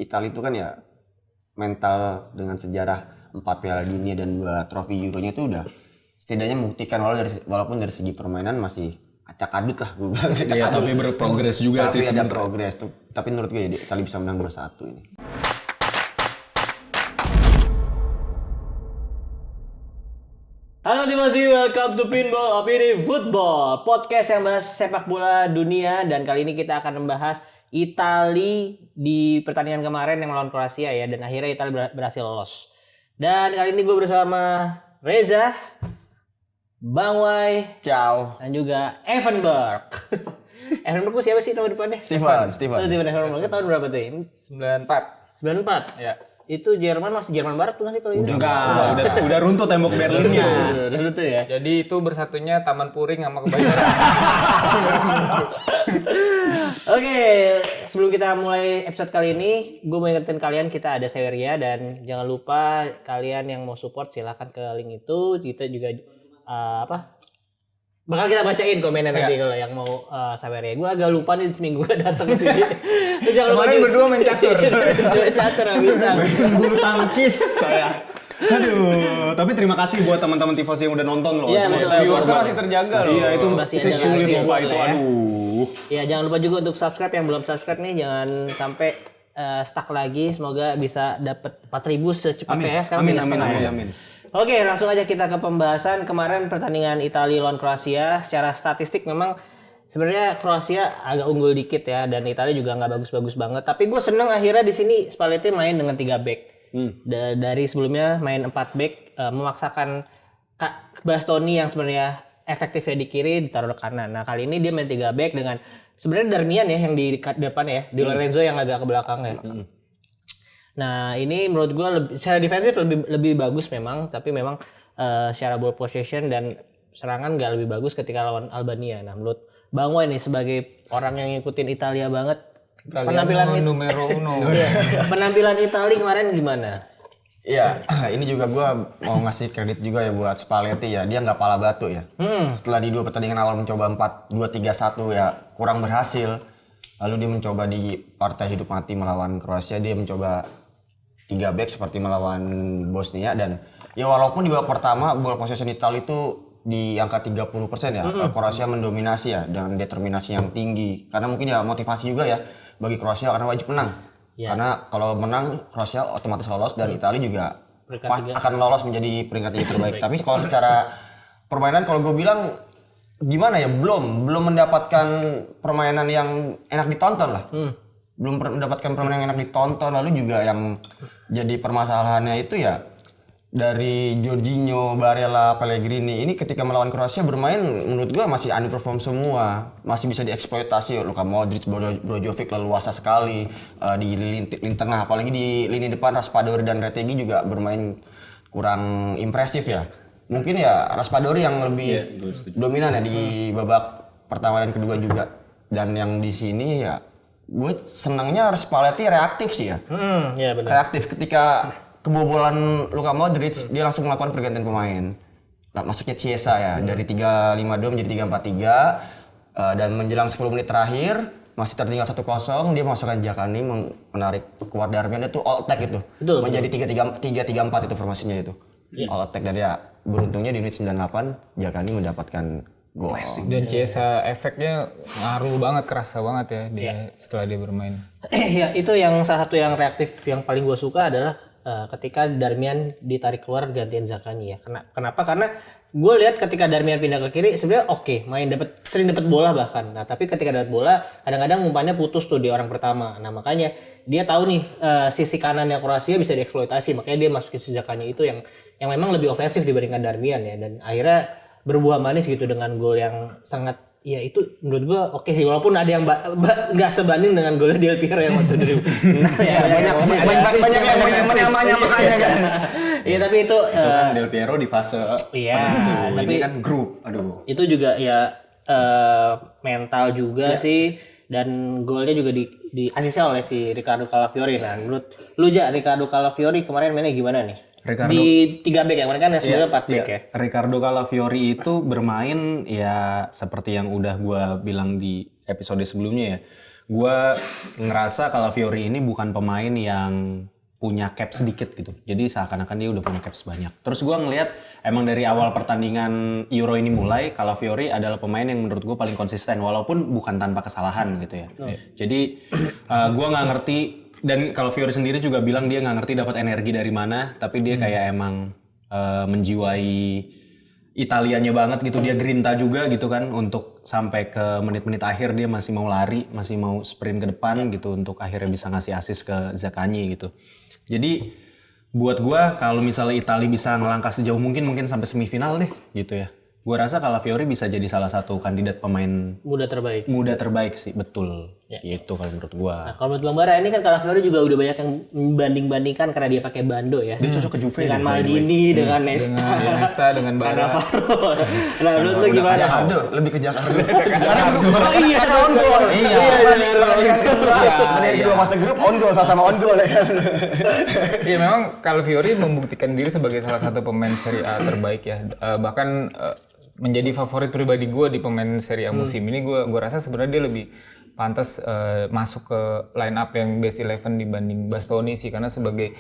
Italia itu kan ya mental dengan sejarah 4 Piala Dunia dan 2 trofi Euro-nya itu udah setidaknya membuktikan walaupun dari segi permainan masih acak-adut lah gue bilang. Iya, tapi berprogres juga sih sebenarnya. Tapi ada sebenarnya. progres tuh. Tapi menurut gue ya Italia bisa menang 2-1 ini. Halo Timasi, welcome to Pinball Opini Football, podcast yang bahas sepak bola dunia, dan kali ini kita akan membahas Italia di pertandingan kemarin yang melawan Kroasia ya, dan akhirnya Italia berhasil lolos. Dan kali ini gue bersama Reza, Bang Wai, Ciao. dan juga Evanberg. Evanberg itu siapa sih nama depannya? Steven. Oh, Steven Evanberg. Tahun berapa tuh ini? 94. 94? Ya. Itu Jerman masih Jerman Barat tuh nggak sih kalau itu? Udah runtuh tembok Berlinnya. Udah itu ya. Jadi itu bersatunya Taman Puring sama Kebayoran. Oke, sebelum kita mulai episode kali ini, gue mau ingetin kalian kita ada Saweria, dan jangan lupa kalian yang mau support silahkan ke link itu. Kita juga bakal kita bacain komennya nanti kalau yang mau Saweria. Gue agak lupa nih seminggu gak datang ke sini. Jangan lupa Kemarin berdua main catur. catur bintang. Bulu tangkis saya. Aduh, tapi terima kasih buat teman-teman tifosi yang udah nonton loh. Iya, Maksudnya Viewersnya buat- masih terjaga loh. Iya, itu Masih itu ada sulit ngasih loh Pak itu. lah ya. Aduh. Ya, jangan lupa juga untuk subscribe yang belum subscribe nih, jangan sampai stuck lagi. Semoga bisa dapat 4.000 secepatnya ya. Sekarang 3,5 ya. Amin. Oke, langsung aja kita ke pembahasan kemarin pertandingan Italia lawan Kroasia. Secara statistik memang sebenarnya Kroasia agak unggul dikit ya, dan Italia juga nggak bagus-bagus banget. Tapi gue seneng akhirnya di sini Spalletti main dengan 3 back. Dari sebelumnya main 4 back, memaksakan Bastoni yang sebenarnya efektifnya di kiri ditaruh ke kanan. Nah kali ini dia main 3 back dengan sebenarnya Darmian ya yang di depan ya, Di Lorenzo yang agak ke belakang ya. Nah ini menurut gue secara defensif lebih bagus memang, tapi memang secara ball possession dan serangan nggak lebih bagus ketika lawan Albania. Nah menurut Bang Wai nih sebagai orang yang ngikutin Italia banget, penampilan numero uno. penampilan Italia kemarin gimana? Iya, ini juga gue mau ngasih kredit juga ya buat Spalletti ya. Dia nggak pala batu ya. Setelah di 2 pertandingan awal mencoba 4-2-3-1 ya kurang berhasil. Lalu dia mencoba di partai hidup mati melawan Kroasia, dia mencoba 3 back seperti melawan Bosnia, dan ya walaupun di babak pertama ball possession Italia itu di angka 30% ya, Kroasia mendominasi ya dengan determinasi yang tinggi. Karena mungkin ya motivasi juga ya bagi Kroasia karena wajib menang. Ya. Karena kalau menang Kroasia otomatis lolos dan Italia juga Peringkat 3. akan lolos menjadi peringkat 3 terbaik. Tapi kalau secara permainan kalau gue bilang gimana ya, belum mendapatkan permainan yang enak ditonton lah. Belum mendapatkan permainan yang enak ditonton. Lalu juga yang jadi permasalahannya itu ya dari Jorginho, Barella, Pellegrini ini ketika melawan Kroasia bermain menurut gua masih underperform semua, masih bisa dieksploitasi. Luka Modric, Brozovic leluasa sekali di lini tengah, apalagi di lini depan Raspadori dan Retegui juga bermain kurang impresif ya. Mungkin ya Raspadori yang lebih dominan ya di babak pertama dan kedua juga. Dan yang di sini ya gue senangnya Spalletti reaktif sih ya. Iya benar. Reaktif ketika kebobolan Luka Modric, dia langsung melakukan pergantian pemain. Nah, masuknya Chiesa ya, dari 3-5-2 menjadi 3-4-3. Dan menjelang 10 menit terakhir, masih tertinggal 1-0, dia memasukkan Jakani, menarik keluar Darmian, itu all attack itu. Betul. Menjadi 3-3-4 itu formasinya itu. All attack, dan ya beruntungnya di menit 98, Jakani mendapatkan gol. Dan Chiesa efeknya ngaruh banget, kerasa banget ya dia setelah dia bermain. Ya itu yang salah satu yang reaktif yang paling gue suka adalah ketika Darmian ditarik keluar gantian Zakani ya. Kenapa? Karena gue lihat ketika Darmian pindah ke kiri sebenarnya oke, sering dapat bola bahkan. Nah tapi ketika dapat bola kadang-kadang umpannya putus tuh di orang pertama. Nah makanya dia tahu nih sisi kanannya Kroasia bisa dieksploitasi, makanya dia masukin si Zakani itu yang memang lebih ofensif dibandingkan Darmian ya, dan akhirnya berbuah manis gitu dengan gol yang sangat, ya itu menurut gua oke sih, walaupun ada yang nggak sebanding dengan golnya Del Piero yang waktu 2006 ya. Banyak yang menyamanya makanya kan. Iya tapi itu Kan Del Piero di fase iya, tapi tapi ini kan grup. Aduh. itu juga ya mental juga sih, dan golnya juga di asisnya oleh si Riccardo Calafiori. Nah menurut lu Riccardo Calafiori kemarin mainnya gimana nih? Di 3 back ya, mereka kan sebenarnya 4 back ya. Riccardo Calafiori itu bermain ya seperti yang udah gua bilang di episode sebelumnya ya. gue ngerasa Calafiori ini bukan pemain yang punya caps sedikit gitu. Jadi seakan-akan dia udah punya caps banyak. Terus gue ngelihat emang dari awal pertandingan Euro ini mulai, Calafiori adalah pemain yang menurut gue paling konsisten walaupun bukan tanpa kesalahan gitu ya. Jadi gue nggak ngerti, dan Calafiori sendiri juga bilang dia nggak ngerti dapat energi dari mana, tapi dia kayak emang menjiwai Italianya banget gitu. Dia grinta juga gitu kan untuk sampai ke menit-menit akhir dia masih mau lari, masih mau sprint ke depan gitu untuk akhirnya bisa ngasih assist ke Zaccagni gitu. Jadi buat gua kalau misalnya Italia bisa ngelangkah sejauh mungkin sampai semifinal deh gitu ya. Gua rasa Calafiori bisa jadi salah satu kandidat pemain Muda terbaik sih, betul. Itu kalau menurut gua. Nah, kalau menurut Bang Bara ini kan Calafiori juga udah banyak yang membanding-bandingkan karena dia pakai bando ya. Dia cocok ke Juve dengan Maldini, dengan Nesta, Dengan Nesta, dengan Bara. Nah, menurut lu gimana? Jakarta, lebih ke Jakarta. Oh iya, ada on goal. Dari kedua fase grup on goal, sama on goal ya kan. Iya memang Calafiori membuktikan diri sebagai salah satu pemain Serie A terbaik ya. Bahkan menjadi favorit pribadi gue di pemain Serie A musim ini. Gue rasa sebenarnya dia lebih pantas masuk ke line up yang best 11 dibanding Bastoni sih, karena sebagai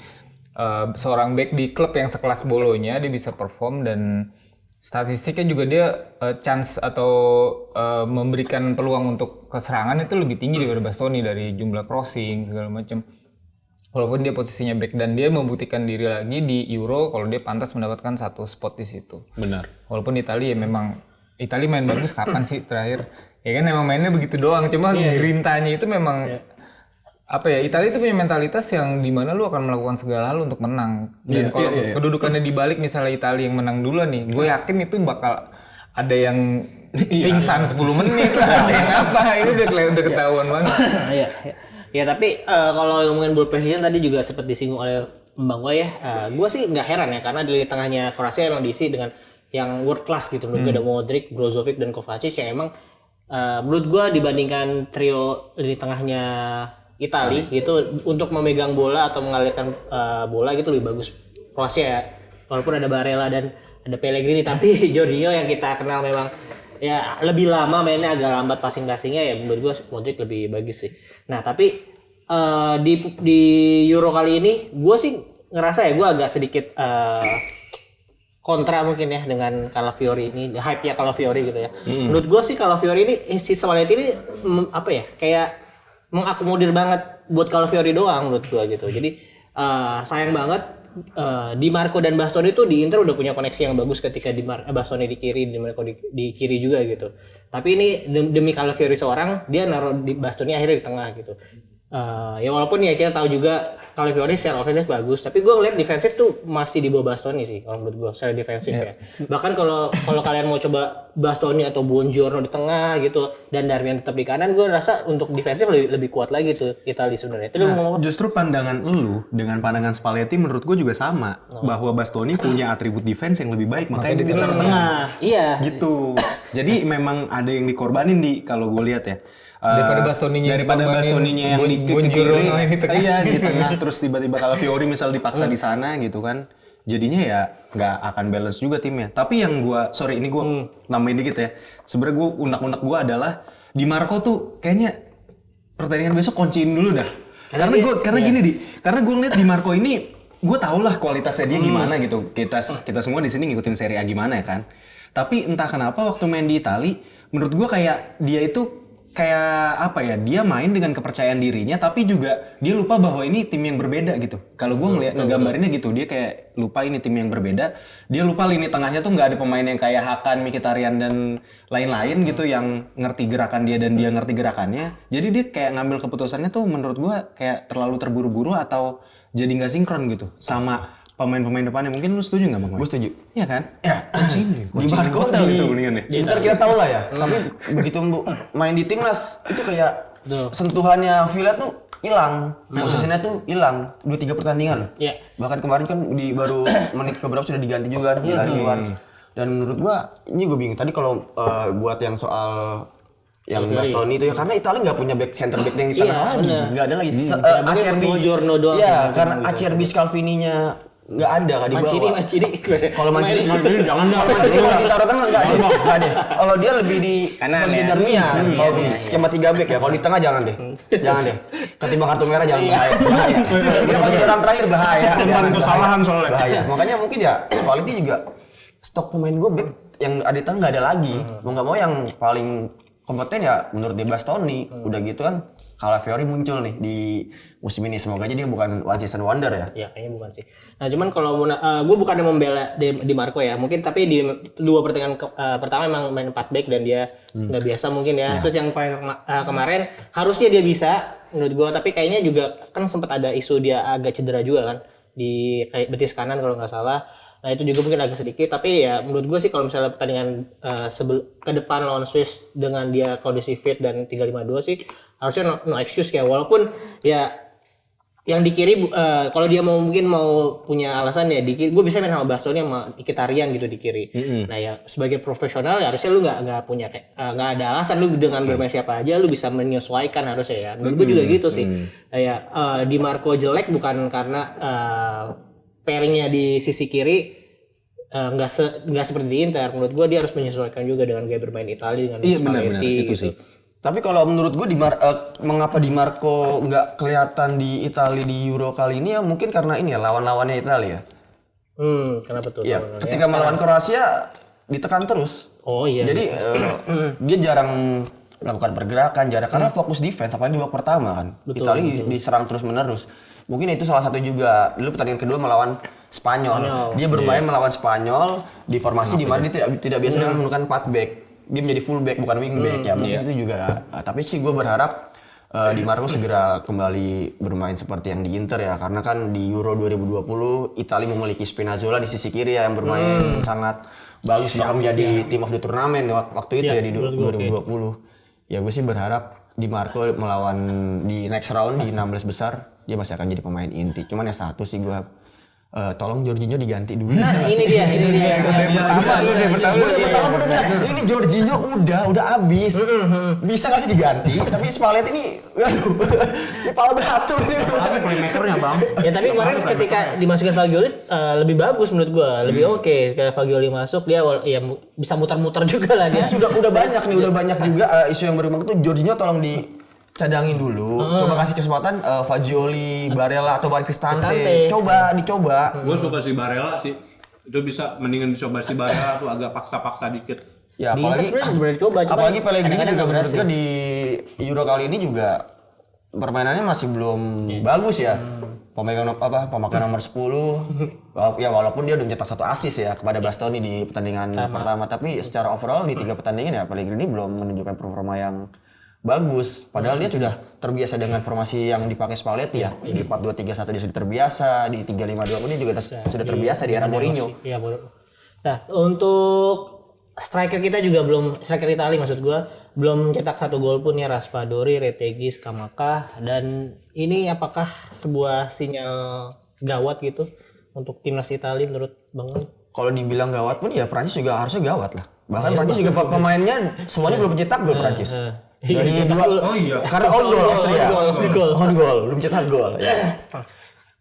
seorang back di klub yang sekelas Bolonya dia bisa perform, dan statistiknya juga dia chance atau memberikan peluang untuk keserangan itu lebih tinggi daripada Bastoni dari jumlah crossing segala macam. Walaupun dia posisinya back, dan dia membuktikan diri lagi di Euro kalau dia pantas mendapatkan satu spot di situ. Benar. Walaupun Italia memang main bagus kapan sih terakhir? Ya kan emang mainnya begitu doang, cuma gerintanya itu memang apa ya, Italia itu punya mentalitas yang dimana lu akan melakukan segala hal untuk menang. Dan kalau kedudukannya dibalik, misalnya Italia yang menang duluan nih, gue yakin itu bakal ada yang pingsan 10 menit lah, ada yang apa, itu udah ketahuan banget. Iya. Ya tapi kalau ngomongin ball position tadi juga sempat disinggung oleh Bang Goy ya. Gue sih nggak heran ya, karena di tengahnya Kroasia emang diisi dengan yang world class gitu. Menurut gue ada Modric, Brozovic, dan Kovacic yang emang menurut gue dibandingkan trio di tengahnya Italia gitu untuk memegang bola atau mengalirkan bola gitu lebih bagus Kroasia ya. Walaupun ada Barella dan ada Pellegrini, tapi Jorginho yang kita kenal memang ya lebih lama mainnya, agak lambat passing-passingnya, ya menurut gue Modric lebih bagus sih. Nah tapi di Euro kali ini gue sih ngerasa ya gue agak sedikit kontra mungkin ya dengan Calafiori ini, hype-nya Calafiori gitu ya. Menurut gue sih Calafiori ini, si Spalletti ini apa ya, kayak mengakomodir banget buat Calafiori doang menurut gue gitu. Jadi sayang banget Di Marco dan Bastoni itu di Inter udah punya koneksi yang bagus ketika Bastoni di kiri, Di Marco di kiri juga gitu. Tapi ini demi Calafiori seorang, dia naruh di Bastoni akhirnya di tengah gitu. Ya walaupun ya kita tahu juga Calafiori secara ofensif bagus, tapi gue ngeliat defensif tuh masih di bawah Bastoni sih kalau menurut gue secara defensif ya. Bahkan kalau kalian mau coba Bastoni atau Buongiorno di tengah gitu dan Darmian tetap di kanan, gue rasa untuk defensif lebih kuat lagi tuh Italia sebenarnya. Justru pandangan lu dengan pandangan Spalletti menurut gue juga sama, bahwa Bastoni punya atribut defense yang lebih baik, makanya dia ditaruh tengah. Iya. Gitu. Jadi memang ada yang dikorbanin kalau gue lihat ya. Daripada Bastoninya yang di kiri, di tengah. Iya di tengah, terus tiba-tiba Calafiori misal dipaksa di sana gitu kan, jadinya ya nggak akan balance juga timnya. Tapi yang gue nambahin dikit ya, sebenarnya gue unek-unek gue adalah Di Marco tuh kayaknya pertandingan besok kunciin dulu dah. Karena gue ngeliat Di Marco ini, gue tau lah kualitasnya dia gimana gitu. Kita semua di sini ngikutin Serie A gimana ya kan. Tapi entah kenapa waktu main di Italia, menurut gue kayak dia itu kayak apa ya, dia main dengan kepercayaan dirinya, tapi juga dia lupa bahwa ini tim yang berbeda gitu. Kalau gue ngegambarinnya gitu, dia kayak lupa ini tim yang berbeda. Dia lupa lini tengahnya tuh nggak ada pemain yang kayak Hakan, Mkhitaryan dan lain-lain gitu yang ngerti gerakan dia dan dia ngerti gerakannya. Jadi dia kayak ngambil keputusannya tuh menurut gue kayak terlalu terburu-buru atau jadi nggak sinkron gitu sama pemain-pemain depannya. Mungkin lu setuju nggak Bang? Gue setuju. Iya kan? Ya, Di Marco di Inter kita tahu lah ya. Tapi begitu main di timnas itu kayak sentuhannya Villa tuh hilang, posisinya tuh hilang 2-3 pertandingan loh. Iya. Bahkan kemarin kan baru menit keberapa sudah diganti juga kan, keluar. Dan menurut gua ini gue bingung. Tadi kalau buat yang soal yang Bastoni itu ya, karena Italia nggak punya back center back yang di tengah lagi, nggak ada lagi. Acerbi, Buongiorno doang. Iya, karena Acerbi Scalvini-nya nggak ada, nggak dibawa. Mancini. Kalau Mancini jangan dah. kalau kita taruh tengah nggak deh. Kalau dia lebih di Kanan posisi ya. Darmian. Kalau skema 3 back ya. Kalau di tengah jangan deh. Ketimbang kartu merah jangan bahaya. Dia kalau jadi orang terakhir bahaya. Tentang kesalahan soalnya. Bahaya. Makanya mungkin ya Spalletti juga stok pemain gue back yang ada di tengah nggak ada lagi. Mau nggak mau yang paling kompeten ya menurut dia Bastoni. Udah gitu kan Calafiori muncul nih di musim ini, semoga aja dia bukan one season wonder ya. Ya kayaknya bukan sih. Nah cuman kalau gue bukannya membela Di Marco ya, mungkin tapi di 2 pertandingan pertama emang main 4 back dan dia nggak biasa mungkin ya. Terus yang kemarin harusnya dia bisa menurut gue, tapi kayaknya juga kan sempat ada isu dia agak cedera juga kan di kayak betis kanan kalau nggak salah. Nah itu juga mungkin agak sedikit, tapi ya menurut gue sih kalau misalnya pertandingan ke depan lawan Swiss dengan dia kondisi fit dan 3-5-2 sih harusnya no excuse ya, walaupun ya yang di kiri kalau dia mungkin mau punya alasan ya di kiri gue bisa main sama Bastoni sama Mkhitaryan gitu di kiri. Nah ya sebagai profesional ya harusnya lu nggak punya nggak ada alasan lu dengan bermain siapa aja lu bisa menyesuaikan harusnya ya. Menurut gue juga gitu sih. Kayak Di Marco jelek bukan karena pairingnya di sisi kiri nggak seperti di Inter. Menurut gue dia harus menyesuaikan juga dengan gaya bermain Italia dengan Spalletti itu gitu. sih. Tapi kalau menurut gue mengapa Di Marco nggak kelihatan di Italia di Euro kali ini ya mungkin karena ini ya lawan-lawannya Italia. Kenapa tuh? Iya, ketika melawan Kroasia ditekan terus. Oh iya. Jadi dia jarang melakukan pergerakan, karena fokus defense apalagi di babak pertama kan. Italia diserang terus-menerus. Mungkin itu salah satu juga. Dulu pertandingan kedua melawan Spanyol. Dia bermain melawan Spanyol di formasi di mana dia tidak biasa dengan menggunakan 4 back. Dia menjadi full back bukan wing back ya. Mungkin itu juga. Tapi sih gue berharap Di Marco segera kembali bermain seperti yang di Inter ya, karena kan di Euro 2020 Italia memiliki Spinazzola di sisi kiri ya yang bermain sangat bagus, bahkan menjadi team of the tournament waktu itu ya di 2020. Ya gue sih berharap Di Marco melawan di next round di 16 besar dia masih akan jadi pemain inti. Cuman ya satu sih gue tolong Jorginho diganti dulu. Nah, ini dia. Pertama gue udah bilang, ini Jorginho udah abis. Bisa nggak sih diganti? Tapi Spalletti ini, aduh, ini pala batu nih. Playmakernya bang. Ya tapi kemarin ketika dimasukkan Fagioli lebih bagus menurut gua, lebih oke. Kayak Fagioli masuk dia ya bisa muter-muter juga lah dia. Udah banyak juga isu yang berkembang tuh Jorginho tolong dicadangin dulu. Coba kasih kesempatan Fagioli, Barella atau Cristante. Dicoba. Gue suka si Barella sih. Itu bisa mendingan dicoba si Barella tuh agak paksa-paksa dikit. Ya Di Inter sebenarnya boleh dicoba, cuma apalagi Pellegrini kadang-kadang juga nggak menurut berhasil. gue di Euro kali ini juga permainannya masih belum bagus ya. Pemegang nomor 10. Ya walaupun dia udah mencetak 1 assist ya kepada Bastoni di pertandingan pertama, tapi secara overall di 3 pertandingan ya Pellegrini belum menunjukkan performa yang bagus. Padahal dia sudah terbiasa dengan formasi yang dipakai Spalletti ya. Di 4-2-3-1 dia sudah terbiasa, di 3-5-2 pun dia juga sudah terbiasa di era Mourinho. Iya, nah, untuk striker kita juga striker Italia maksud gua belum cetak 1 gol pun ya. Raspadori, Retegui, Scamacca, dan ini apakah sebuah sinyal gawat gitu untuk timnas Italia menurut Bang? Kalau dibilang gawat pun ya Prancis juga harusnya gawat lah. Bahkan Prancis juga pemainnya semuanya belum cetak gol Prancis. Dari karena on goal Austria. On goal, belum cetak gol ya.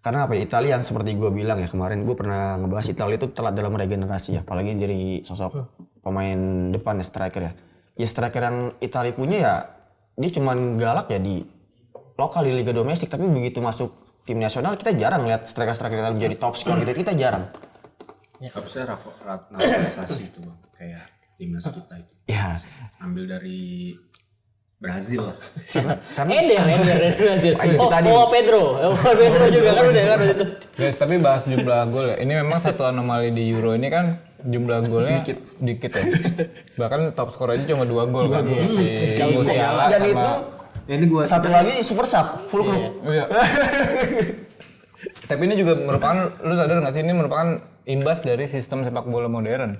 Karena apa ya, Italia yang seperti gue bilang ya kemarin, gue pernah ngebahas Italia itu telat dalam regenerasi ya, apalagi dari sosok pemain depan ya, striker ya. Ya striker yang Italia punya ya, dia cuman galak ya di lokal di liga domestik, tapi begitu masuk tim nasional kita jarang lihat striker-striker Italia menjadi top skor gitu, kita jarang. Harusnya naturalisasi itu bang, kayak timnas kita itu. Ya, Ambil dari Brazil lah. karena Eder Brazil. tadi. Pedro juga kan udah kan itu. Guys, tapi bahas jumlah gol ya. Ini memang satu anomali di Euro ini kan jumlah golnya dikit ya. Bahkan top skor aja cuma 2 gol kan. Si Musiala Dan sama itu Ini gua satu lagi super sub, full group. Iya. Tapi ini juga merupakan, lu sadar nggak sih, ini merupakan imbas dari sistem sepak bola modern.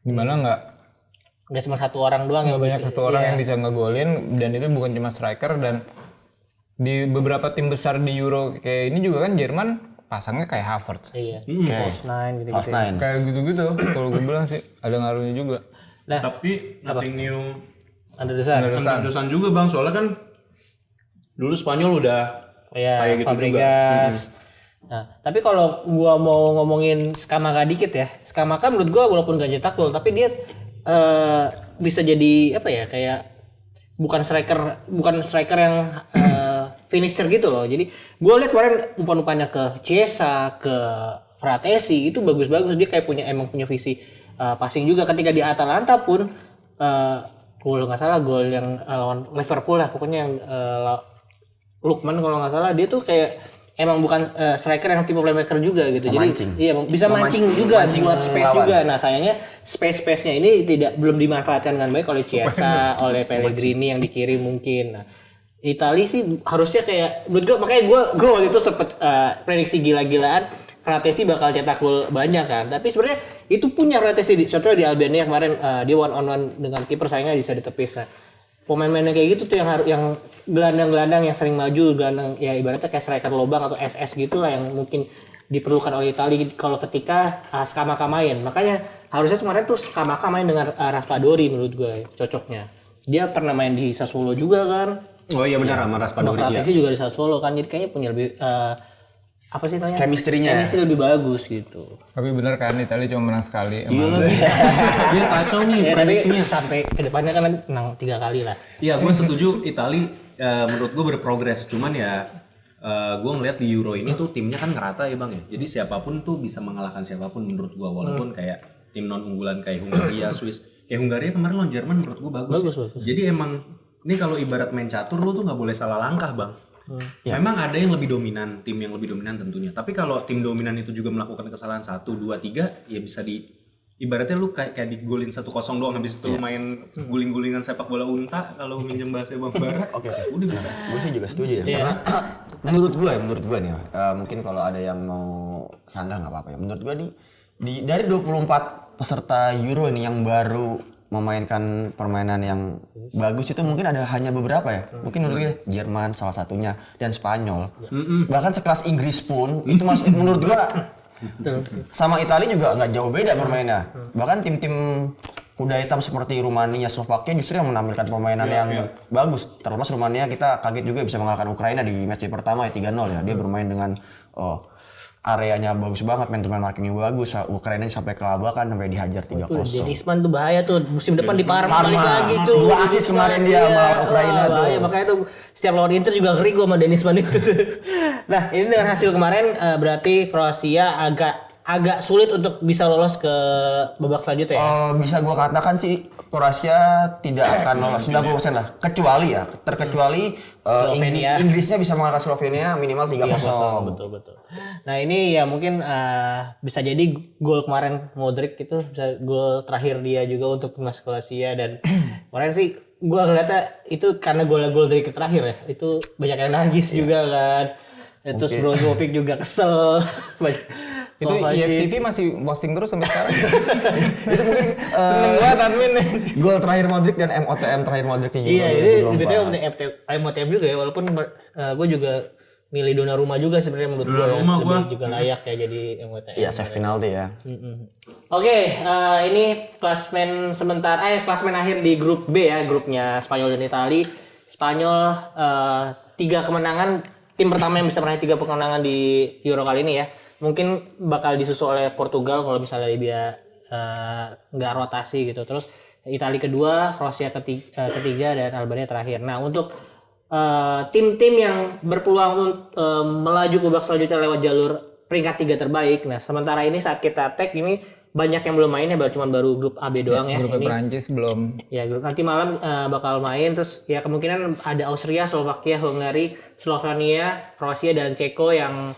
Dimana nggak cuma 1 orang doang yang banyak satu orang yang bisa ngegolin, dan itu bukan cuma striker. Dan di beberapa tim besar di Euro kayak ini juga kan Jerman pasangnya kayak Havertz. Iya. Oke. Nine gitu. False nine. Kayak gitu-gitu. Kalau gue bilang sih ada ngaruhnya juga. Nah, Tapi nothing new Anderson. juga bang, soalnya kan dulu Spanyol udah Ya, kayak gitu Fabregas. Nah, tapi kalau gua mau ngomongin Scamacca dikit ya. Scamacca menurut gua walaupun gak cetak gol tapi dia bisa jadi apa ya, kayak bukan striker yang finisher gitu loh. Jadi gua lihat kemarin umpan-umpannya ke Chiesa, ke Fratesi itu bagus-bagus. Dia kayak emang punya visi passing juga. Ketika di Atalanta pun gol nggak salah gol yang lawan Liverpool lah pokoknya yang Lukman kalau nggak salah, dia tuh kayak emang bukan striker yang tipe playmaker juga gitu. Memancing. Jadi iya bisa mancing juga mancing buat space lawan. juga. Nah, sayangnya space-nya ini belum dimanfaatkan dengan baik oleh Chiesa, oleh Pellegrini yang dikirim mungkin. Nah, Italia sih harusnya kayak menurut gue, makanya gue waktu itu sempet prediksi gila-gilaan Fratesi bakal cetak gol banyak kan. Tapi sebenarnya itu punya Fratesi contohnya di Albania kemarin dia one on one dengan kiper, sayangnya bisa ditepis. Nah, pemain-pemain yang kayak gitu tuh yang gelandang-gelandang yang sering maju, gelandang ya ibaratnya kayak striker lobang atau SS gitu lah yang mungkin diperlukan oleh Italia kalau ketika Scamacca main. Makanya harusnya kemarin tuh Scamacca main dengan Raspadori menurut gue cocoknya. Dia pernah main di Sassuolo juga kan. Oh iya benar, sama Raspadori. Fratesi juga di Sassuolo kan, jadi kayaknya punya lebih apa sih namanya? Chemistry-nya. Chemistry lebih bagus gitu. Tapi bener kan Italia cuma menang sekali. Dia kacau nih Ya, tapi prediksinya. sampai ke depannya kan menang 3 kali lah. Iya, gue setuju Itali menurut gue berprogres. Cuman ya gue ngeliat di Euro ini tuh timnya kan ngerata ya bang ya. Jadi siapapun tuh bisa mengalahkan siapapun menurut gue. Walaupun kayak tim non unggulan kayak Hungaria, Swiss. Kayak Hungaria kemarin lawan Jerman menurut gue bagus. Bagus. Jadi emang ini kalau ibarat main catur lu tuh nggak boleh salah langkah bang. Memang ada yang lebih dominan, tim yang lebih dominan tentunya. Tapi kalau tim dominan itu juga melakukan kesalahan 1, 2, 3, ya bisa ibaratnya lu kayak digolin 1-0 doang, habis itu lu main guling-gulingan sepak bola unta kalau minjem bahasa Bang Bara. Oke. Udah bisa. Gue sih juga setuju ya, karena menurut gue nih, mungkin kalau ada yang mau sanggah nggak apa-apa ya. Menurut gue dari 24 peserta Euro ini yang baru memainkan permainan yang bagus itu mungkin hanya beberapa ya. Mungkin menurut gue Jerman salah satunya dan Spanyol. Bahkan sekelas Inggris pun itu masih menurut gue sama Italia juga nggak jauh beda permainnya. Bahkan tim-tim kuda hitam seperti Rumania, Slovakia justru yang menampilkan permainan yang bagus. Terlepas Rumania, kita kaget juga bisa mengalahkan Ukraina di match pertama ya 3-0 ya. Dia bermain dengan areanya bagus banget, man-to-man markingnya bagus. Ukraina sampai kelabakan sampai dihajar 3-0. Denisman tuh bahaya tuh, musim depan di Parma balik lagi tuh. 2 assist kemarin dia sama Ukraina tuh. Bahaya, makanya tuh setiap lawan Inter juga ngeri gue sama Denisman itu tuh. Nah, ini dengan hasil kemarin berarti Kroasia agak sulit untuk bisa lolos ke babak selanjutnya ya. Bisa gua katakan sih Kroasia tidak akan lolos 90% lah. Terkecuali Inggrisnya bisa mengalahkan Slovenia minimal 3-0. Betul. Nah, ini ya mungkin bisa jadi gol kemarin Modric itu bisa gol terakhir dia juga untuk timnas Kroasia, dan kemarin sih gua ngeliatnya itu karena gol dari terakhir ya. Itu banyak yang nangis juga kan. Terus Brozovic juga kesel. Itu IFTV masih posting terus sampai sekarang. Itu mungkin seneng banget admin nih. Gol terakhir Modric dan MOTM terakhir Modric nih. Iya, ini sebetulnya MOTM juga ya, walaupun gue juga milih Donnarumma juga sebenarnya menurut gue lebih juga layak ya jadi MOTM. Iya, save penalti ya. Oke, ini klasmen klasmen akhir di grup B ya, grupnya Spanyol dan Italia. Spanyol 3 kemenangan, tim pertama yang bisa meraih 3 kemenangan di Euro kali ini ya. Mungkin bakal disusul oleh Portugal kalau misalnya dia nggak rotasi gitu. Terus Italia kedua, Kroasia ketiga, dan Albania terakhir. Nah, untuk tim-tim yang berpeluang melaju ke babak selanjutnya lewat jalur peringkat 3 terbaik. Nah, sementara ini saat kita tag ini banyak yang belum main ya, baru grup AB doang ya. Grup Prancis belum. Ya, grup nanti malam bakal main, terus ya kemungkinan ada Austria, Slovakia, Hungari, Slovenia, Kroasia, dan Ceko yang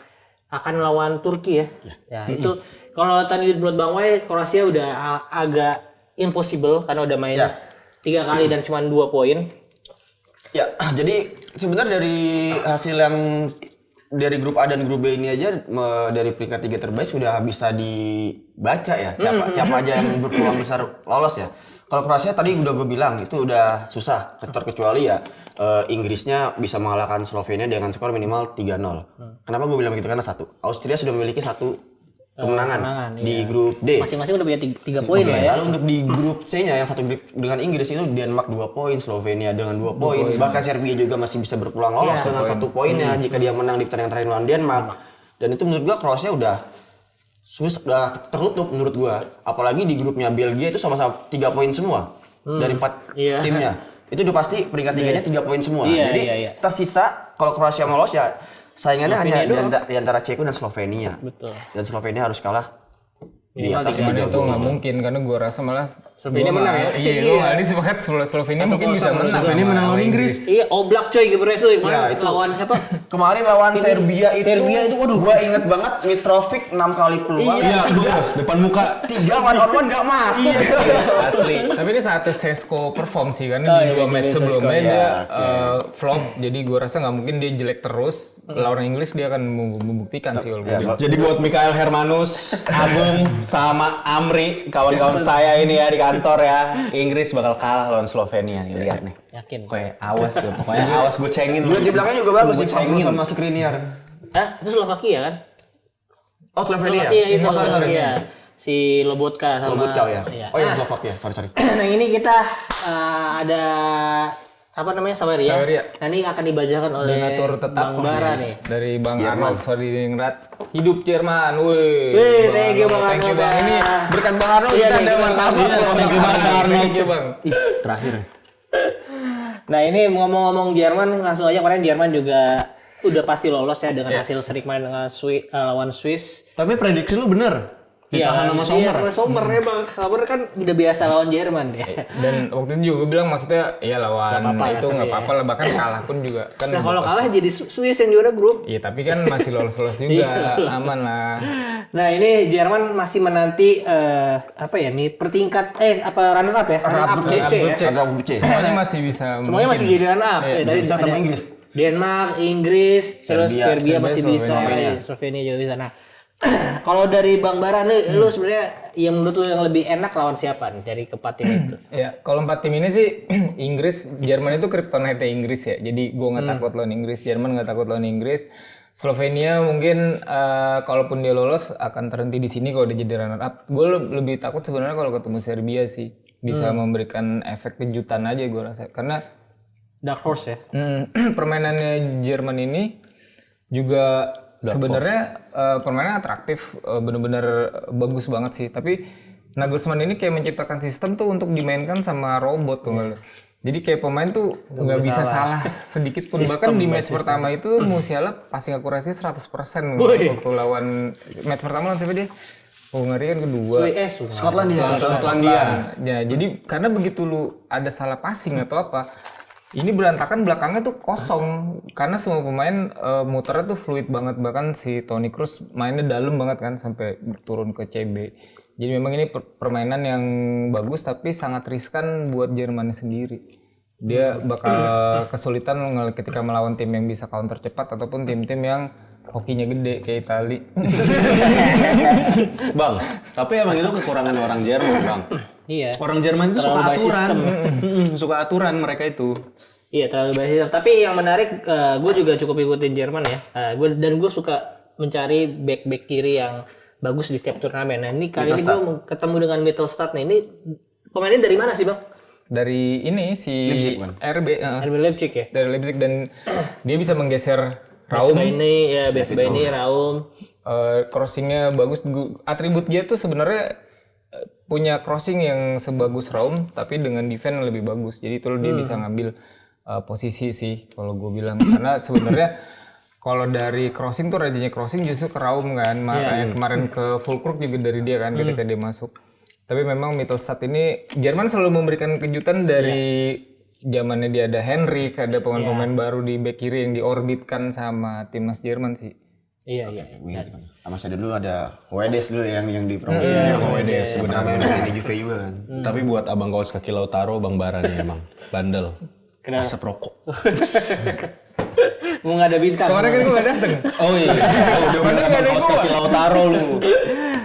akan lawan Turki ya. Ya, itu kalau tadi menurut Bang Wai, Kroasia udah agak impossible karena udah main 3 kali dan cuma 2 poin. Ya, jadi sebenarnya dari hasil yang dari grup A dan grup B ini aja dari peringkat 3 terbaik sudah bisa dibaca ya siapa aja yang berpeluang besar lolos ya. Kalau Kroasia tadi udah gue bilang itu udah susah, terkecuali ya Inggrisnya bisa mengalahkan Slovenia dengan skor minimal 3-0. Kenapa gue bilang begitu? Karena Austria sudah memiliki 1 kemenangan di grup D. Masing-masing udah punya 3 poin ya. Lalu untuk di grup C-nya yang satu grup dengan Inggris itu Denmark 2 poin, Slovenia dengan 2 poin, bahkan Serbia juga masih bisa berpeluang lolos dengan 1 poinnya jika dia menang di pertandingan terakhir lawan Denmark. Dan itu menurut gua Kroasia udah tertutup menurut gua. Apalagi di grupnya Belgia itu sama-sama 3 poin semua dari 4 timnya. Itu udah pasti peringkat 3-nya 3 poin semua. Jadi tersisa kalau Kroasia mau lolos ya saingannya hanya di antara Ceko dan Slovenia. Betul. Dan Slovenia harus kalah di atas Itu nggak mungkin karena gue rasa malah Slovenia menang ya? Iya, gue nggak sepakat Slovenia mungkin bisa menang. Slovenia menang lawan Inggris. Iya, Oblak coy kipernya tuh. Ya, itu. Lawan siapa? Kemarin lawan Serbia itu waduh gua inget banget Mitrovic 6 kali peluang. Iya, depan muka 3 1-on nggak masuk. asli. Tapi ini saatnya Sesko perform sih karena di 2 match sebelumnya dia flop. Jadi gue rasa nggak mungkin dia jelek terus. Lawan Inggris dia akan membuktikan sih kalau gue bilang. Jadi buat Mikael Hermanus, Agung, sama Amri, kawan-kawan saya ini ya di kantor ya, Inggris bakal kalah lawan Slovenia nih, lihat nih. Yakin. Kayak awas lu, pokoknya awas gue cengin lu. Duet di belakangnya juga bagus sih, Pavlov sama Skriniar. Hah? Itu Slovakia kan? Oh, Slovenia. Slovakia itu. Oh, sorry. Slovakia. Si Lobotka sama Lobotka ya. Iya. Oh iya, Slovakia. Sorry. Nah, ini kita ada apa namanya Saweria. Saweria. Nah, ini akan dibacakan oleh Donatur tetap Bang Bara nih. dari Bang Arnold Sorry-Ningrat. Hidup Jerman, wih. Thank you Bang Thank you Arnold. Bang. Ini berkat Bang Arnold Iya, kita nih, ada martabak. Thank you Bang Arnold. Thank you Bang. Terakhir. Nah, ini ngomong-ngomong Jerman, langsung aja kemarin Jerman juga udah pasti lolos ya dengan hasil seri kemarin dengan lawan Swiss. Tapi prediksi lu bener. Ditahan sama Sommer. Iya, sama Sommer ya Bang. Sommer kan udah biasa lawan Jerman ya. Dan waktu itu juga gue bilang maksudnya ya lawan Nggak apa-apa itu lah, nggak apa-apa lah, bahkan kalah pun juga kan. Nah, kalau kalah jadi Swiss yang juara grup. Iya tapi kan masih lolos-lolos juga, aman lah. Nah, ini Jerman masih menanti apa ya nih pertingkat runner up ya? Runner up C ya. Grup C. Semuanya masih bisa. Semuanya masih jadi runner up. Iya, Tadi bisa ada ketemu Inggris. Denmark, Inggris, terus Serbia masih bisa, Slovenia juga bisa. Nah, kalau dari Bang Bara nih, lu sebenarnya yang menurut lu yang lebih enak lawan siapa nih dari keempat tim itu? Ya, kalau 4 tim ini sih Inggris, Jerman itu kryptonite Inggris ya. Jadi gue nggak takut lawan Inggris, Jerman nggak takut lawan Inggris. Slovenia mungkin kalaupun dia lolos akan terhenti di sini kalau dia jadi runner up. Gue lebih takut sebenarnya kalau ketemu Serbia sih. Bisa memberikan efek kejutan aja gue rasa. Karena Dark Horse ya. permainannya Jerman ini juga sebenarnya permainan atraktif, bener-bener bagus banget sih. Tapi Nagelsmann ini kayak menciptakan sistem tuh untuk dimainkan sama robot tuh. Jadi kayak pemain tuh nggak bisa salah sedikit pun. Bahkan di match pertama itu Musiala passing akurasi 100% waktu lawan match pertama lawan siapa dia? Oh ngeri kan kedua. Skotlandia. Ya, jadi karena begitu lu ada salah passing atau apa, ini berantakan belakangnya tuh kosong karena semua pemain muternya tuh fluid banget, bahkan si Toni Kroos mainnya dalam banget kan sampai turun ke CB. Jadi memang ini permainan yang bagus tapi sangat riskan buat Jerman sendiri. Dia bakal kesulitan ketika melawan tim yang bisa counter cepat ataupun tim-tim yang hokinya gede kayak Itali. Bang, tapi emang itu kekurangan orang Jerman, Bang. Iya. Orang Jerman itu suka Terlalu by aturan. system. Suka aturan mereka itu. Iya, terlalu basis. Tapi yang menarik, gue juga cukup ikutin Jerman ya. Gue suka mencari back kiri yang bagus di setiap turnamen. Nah, ini kali ini gue ketemu dengan Mittelstadt. Nah, ini pemainnya dari mana sih, Bang? Dari ini si RB Leipzig ya. dari Leipzig, dan dia bisa menggeser Raum. Baini, Raum. Crossingnya bagus. Atribut dia tuh sebenarnya punya crossing yang sebagus Raum, tapi dengan defense yang lebih bagus. Jadi itu dia bisa ngambil posisi sih kalau gue bilang. Karena sebenarnya kalau dari crossing tuh rajanya crossing justru ke Raum kan. Makanya kemarin ke Fulkrug juga dari dia kan ketika dia masuk. Tapi memang Mittelstadt ini Jerman selalu memberikan kejutan dari zamannya dia ada Henrik, ada pemain-pemain baru di back kiri yang diorbitkan sama timnas Jerman sih. Iya. Masih ada dulu ada Hoedes dulu yang dipromosi. Hoedes sebenarnya di Juve juga kan. Tapi buat abang kaos kaki Lautaro, Bang Bara nih emang bandel. Kenapa? Asap rokok. Mau nggak ada bintang. Kemarin kan gue gak dateng. Oh iya. Udah bener abang kaos kaki Lautaro lu.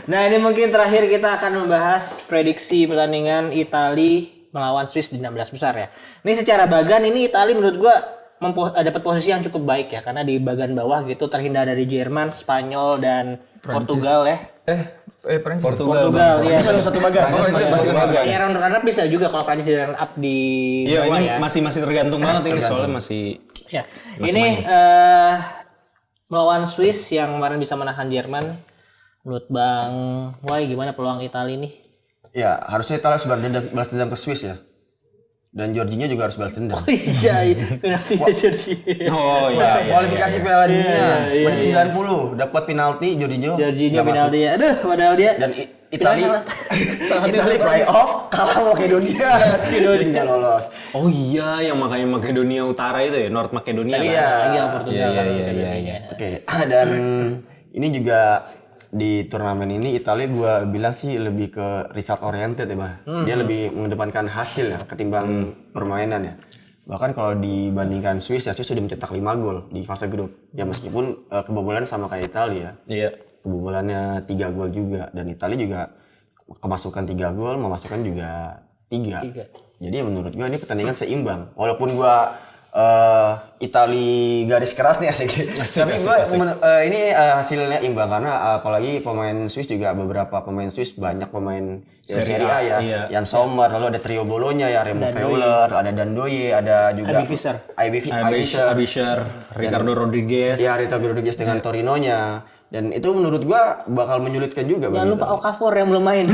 Nah, ini mungkin terakhir kita akan membahas prediksi pertandingan Itali melawan Swiss di 16 besar ya. Ini secara bagan ini Itali menurut gua dapat posisi yang cukup baik ya, karena di bagian bawah gitu terhindar dari Jerman, Spanyol dan Portugal ya. Prancis. Portugal ya. Satu bagan. Ya runner up bisa juga kalau Prancis di runner up di Iya, bawah ini ya. masih tergantung banget ini soalnya masih Ya. Ini melawan Swiss yang kemarin bisa menahan Jerman. Menurut Bang Wai gimana peluang Italia nih? Ya, harusnya Italia harus balas dendam ke Swiss ya. Dan Jorginho juga harus balas dendam. Iya, penalti Jorginho. Oh iya. Kualifikasi Piala Dunia menit 90 dapat penalti Jorginho. Jorginho nggak masuk. penalti ya. Aduh, padahal dia Dan Italia Italia playoff kalah Makedonia. Jadi nggak lolos. Oh iya, yang makanya Makedonia Utara itu ya, North Makedonia. tadi kan? lagi yang Portugal. Iya. Oke, dan ini juga di turnamen ini Italia gua bilang sih lebih ke result oriented ya, Bah. Dia lebih mengedepankan hasil ya ketimbang permainan ya. Bahkan kalau dibandingkan Swiss ya, Swiss sudah mencetak 5 gol di fase grup. Ya meskipun kebobolan sama kayak Italia. Iya. Kebobolannya 3 gol juga, dan Italia juga kemasukan 3 gol, memasukkan juga 3. Jadi menurut gua ini pertandingan seimbang. Walaupun gua Itali garis keras nih asik. Tapi gua ini hasilnya imbang karena apalagi pemain Swiss juga beberapa pemain Swiss banyak pemain Serie A ya. Iya. Jan Sommer, lalu ada trio Bolonya ya, Remo Freuler, ada Dandoye, ada juga Abisher, Ricardo Rodriguez. Ya, Ricardo Rodriguez dengan Torinonya. Dan itu menurut gua bakal menyulitkan juga Jangan lupa Okafor yang belum main.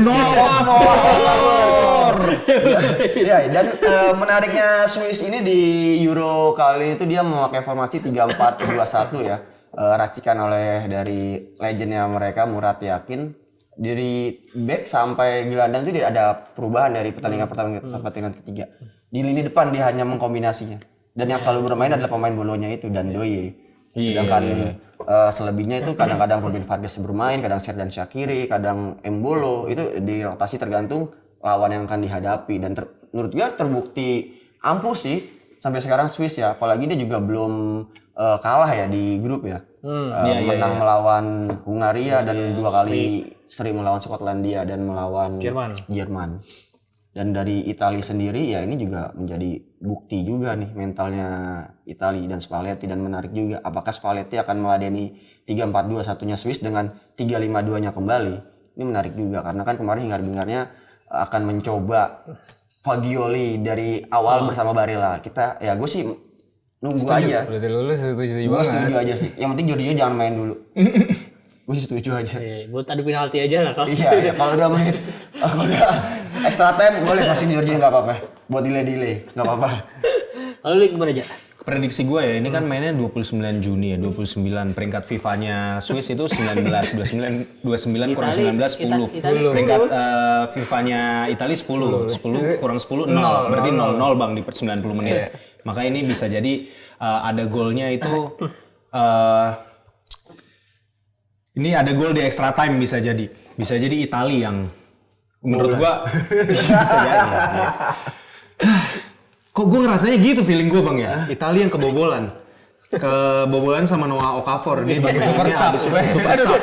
Ya, dan menariknya Swiss ini di Euro kali ini tuh dia memakai formasi 3-4-2-1 ya. Racikan oleh dari legendnya mereka Murat Yakin. Dari back sampai gelandang itu tidak ada perubahan dari pertandingan pertama sampai pertandingan ketiga. Di lini depan dia hanya mengkombinasinya. Dan yang selalu bermain adalah pemain Bolonya itu Dandoye. Sedangkan selebihnya itu kadang-kadang Robin Vargas bermain, kadang Xherdan Shaqiri, kadang Embolo, itu dirotasi tergantung lawan yang akan dihadapi. Dan menurut gue terbukti ampuh sih sampai sekarang Swiss ya, apalagi dia juga belum kalah ya di grup ya. Menang melawan Hungaria dan 2 kali seri melawan Skotlandia dan melawan Jerman. Dan dari Italia sendiri ya ini juga menjadi bukti juga nih mentalnya Italia dan Spalletti, dan menarik juga apakah Spalletti akan meladeni 3-4-2-1-nya Swiss dengan 3-5-2-nya kembali. Ini menarik juga karena kan kemarin hingar-bingarnya akan mencoba Fagioli dari awal bersama Barella. Kita ya gue sih nunggu aja. Berarti lu setuju Gue banget. setuju aja sih. Yang penting Jorginho jangan main dulu. Gue sih setuju aja. Buat adu penalti aja lah kalau. Iya, kalau udah menit, kalau udah extra time boleh masih Jorginho nggak apa-apa. Buat delay nggak apa-apa. Lalu lu gimana aja? Prediksi gue ya, ini kan mainnya 29 Juni ya, 29 peringkat FIFA-nya Swiss itu 19, 29 kurang 19, 10. Peringkat FIFA-nya Italia 10 kurang 10, 0. Berarti 0-0 Bang di 90 menit. Maka ini bisa jadi ada golnya itu, ini ada gol di extra time bisa jadi. Bisa jadi Italia yang menurut gua bisa jadi. Ya. Kok gue ngerasanya gitu feeling gue Bang ya? Italia yang kebobolan. Kebobolan sama Noah Okafor. Dia sebagai super sub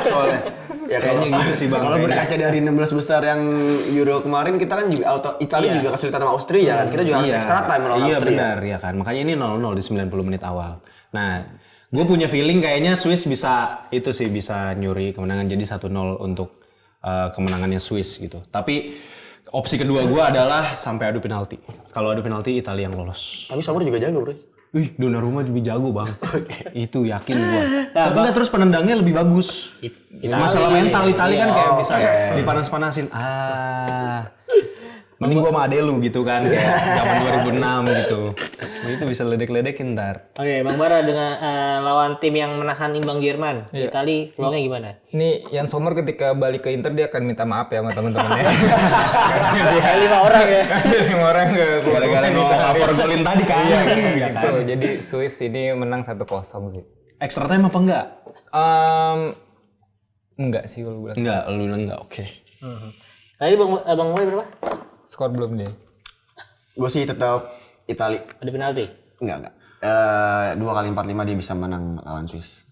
soalnya. Ya, kayaknya gitu sih Bang. Kalau berkaca dari 16 besar yang Euro kemarin, kita kan juga Italia juga kesulitan sama Austria kan. Kita juga harus extra time melawan Austria. Iya benar ya kan. Makanya ini 0-0 di 90 menit awal. Nah, gue punya feeling kayaknya Swiss bisa nyuri kemenangan jadi 1-0 untuk kemenangannya Swiss gitu. Tapi opsi kedua gue adalah sampai adu penalti. Kalau adu penalti Italia yang lolos. Tapi Sommer juga jago, Bro. Wih, Donnarumma lebih jago Bang. Itu yakin gue. Tapi nggak terus penendangnya lebih bagus. Masalah mental Italia kan kayak bisa dipanas-panasin. Mending gua sama ade lu gitu kan, kayak zaman 2006 gitu. Itu bisa ledek-ledekin ntar. Oke, Bang Bara dengan lawan tim yang menahan imbang Jerman. Italia peluangnya gimana? Ini Jan Sommer ketika balik ke Inter dia akan minta maaf ya sama teman-temannya. Dia 5 orang ya. 5 orang enggak Gara-gara Okafor golin tadi kan. Iya gitu. Jadi Swiss ini menang 1-0 sih. Extra time apa enggak? Enggak sih kalau bilang. Enggak, lu bilang enggak. Oke. Tadi Bang Boy berapa? Skor belum deh. Gue sih tetap Italia. Ada penalti. Enggak. 2 kali 4-5 dia bisa menang lawan Swiss.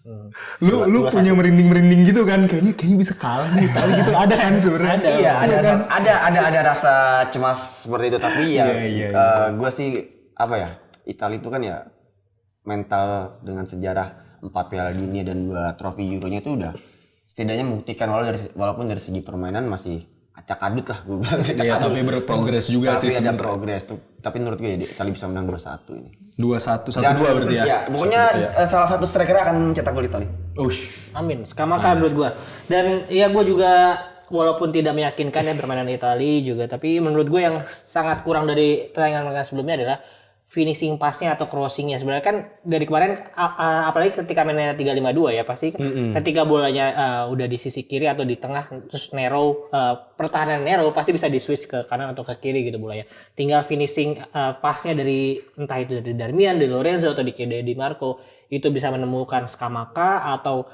Lu punya merinding-merinding gitu kan? Kayaknya bisa kalah nih Italia gitu. Ada kan sebenarnya? Iya, ada rasa cemas seperti itu, tapi ya gue sih apa ya? Italia itu kan ya mental dengan sejarah 4 Piala Dunia dan 2 trofi Euronya itu udah setidaknya membuktikan walaupun dari segi permainan masih acak-adut lah gue bilang. Iya, tapi berprogres juga tapi sih. ada progres tuh. Tapi menurut gue ya Italia bisa menang 2-1 ini. 2-1, 1-2 berarti ya. Ya, pokoknya salah satu striker akan mencetak gol Italia. Amin. Skamaka menurut gua. Dan ya gua juga walaupun tidak meyakinkan ya permainan Italia juga, tapi menurut gua yang sangat kurang dari pertandingan sebelumnya adalah finishing passnya atau crossingnya. Sebenarnya kan dari kemarin apalagi ketika mainnya 3-5-2 ya pasti ketika bolanya udah di sisi kiri atau di tengah terus narrow pertahanan narrow pasti bisa di switch ke kanan atau ke kiri gitu bolanya. Tinggal finishing passnya dari entah itu dari Darmian, dari Lorenzo atau di Marco itu bisa menemukan Skamaka atau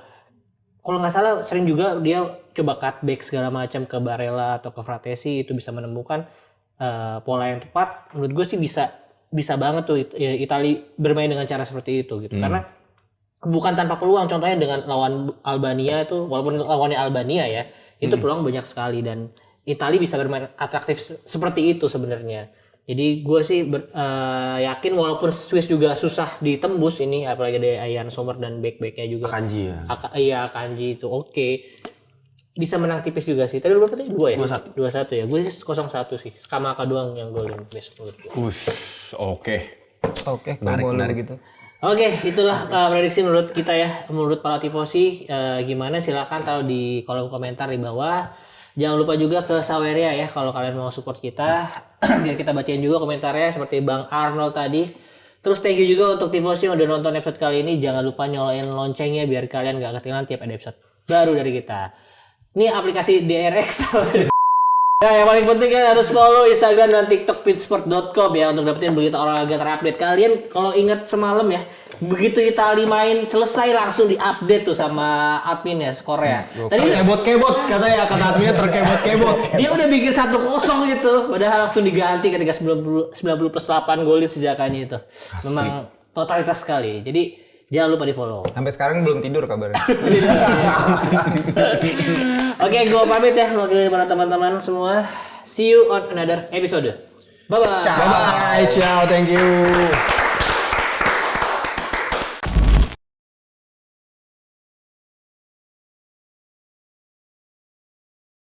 kalau nggak salah sering juga dia coba cutback segala macam ke Barella atau ke Fratesi itu bisa menemukan pola yang tepat. Menurut gue sih bisa banget tuh Italia bermain dengan cara seperti itu gitu karena bukan tanpa peluang. Contohnya dengan lawan Albania itu walaupun lawannya Albania ya itu peluang banyak sekali dan Italia bisa bermain atraktif seperti itu sebenarnya. Jadi gue sih yakin walaupun Swiss juga susah ditembus ini apalagi ada Ian Sommer dan back-backnya juga Akanji ya. Iya Akanji itu oke. Bisa menang tipis juga sih. Tadi berapa tadi? 2 ya? 2-1 ya. Gue 0-1 sih. Skamaka doang yang golin best menurut gue. Oke, menarik gitu. Oke, itulah prediksi menurut kita ya. Menurut para tifosi gimana silakan taruh di kolom komentar di bawah. Jangan lupa juga ke Saweria ya kalau kalian mau support kita. Biar kita bacain juga komentarnya seperti Bang Arnold tadi. Terus thank you juga untuk tifosi yang udah nonton episode kali ini. Jangan lupa nyalain loncengnya biar kalian gak ketinggalan tiap ada episode baru dari kita. Ini aplikasi DRX. Nah, yang paling penting kan harus follow Instagram dan TikTok pitsport.com ya untuk dapetin berita olahraga terupdate. Kalian kalau ingat semalam ya, begitu Italia main selesai langsung diupdate tuh sama adminnya skornya. Tadi Kebot katanya kata adminnya terkebot. dia udah bikin 1-0 gitu, padahal langsung diganti ketika 90 plus 8 golin sejakannya itu. Memang totalitas sekali. Jadi jangan lupa di-follow. Sampai sekarang belum tidur kabarnya. Oke, gue pamit ya mewakili para teman-teman semua. See you on another episode. Bye-bye. Bye, ciao, thank you.